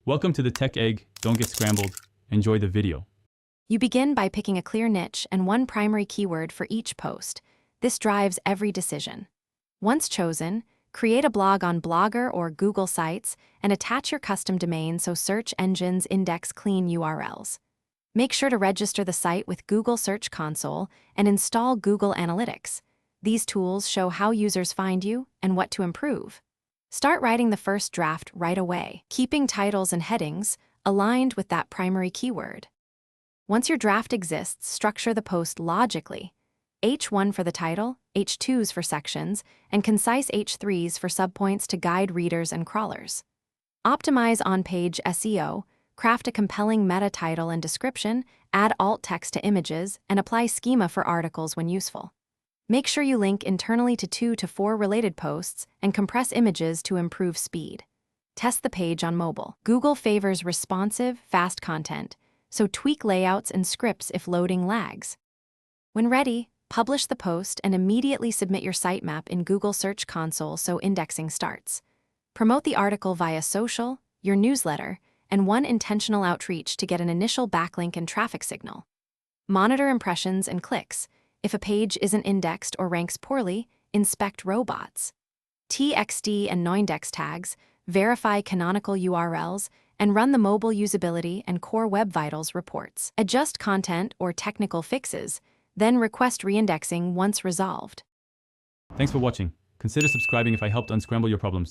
Welcome to the Tech Egg. Don't get scrambled. Enjoy the video. You begin by picking a clear niche and one primary keyword for each post. This drives every decision. Once chosen, create a blog on Blogger or Google sites and attach your custom domain so search engines index clean URLs. Make sure to register the site with Google Search Console and install Google Analytics. These tools show how users find you and what to improve. Start writing the first draft right away, keeping titles and headings aligned with that primary keyword. Once your draft exists, structure the post logically. H1 for the title, H2s for sections, and concise H3s for subpoints to guide readers and crawlers. Optimize on-page SEO, craft a compelling meta title and description, add alt text to images, and apply schema for articles when useful. Make sure you link internally to 2 to 4 related posts and compress images to improve speed. Test the page on mobile. Google favors responsive, fast content, so tweak layouts and scripts if loading lags. When ready, publish the post and immediately submit your sitemap in Google Search Console so indexing starts. Promote the article via social, your newsletter, and one intentional outreach to get an initial backlink and traffic signal. Monitor impressions and clicks. If a page isn't indexed or ranks poorly, inspect robots. TXT and noindex tags, verify canonical URLs, and run the mobile usability and core web vitals reports. Adjust content or technical fixes, then request reindexing once resolved. Thanks for watching. Consider subscribing if I helped unscramble your problems.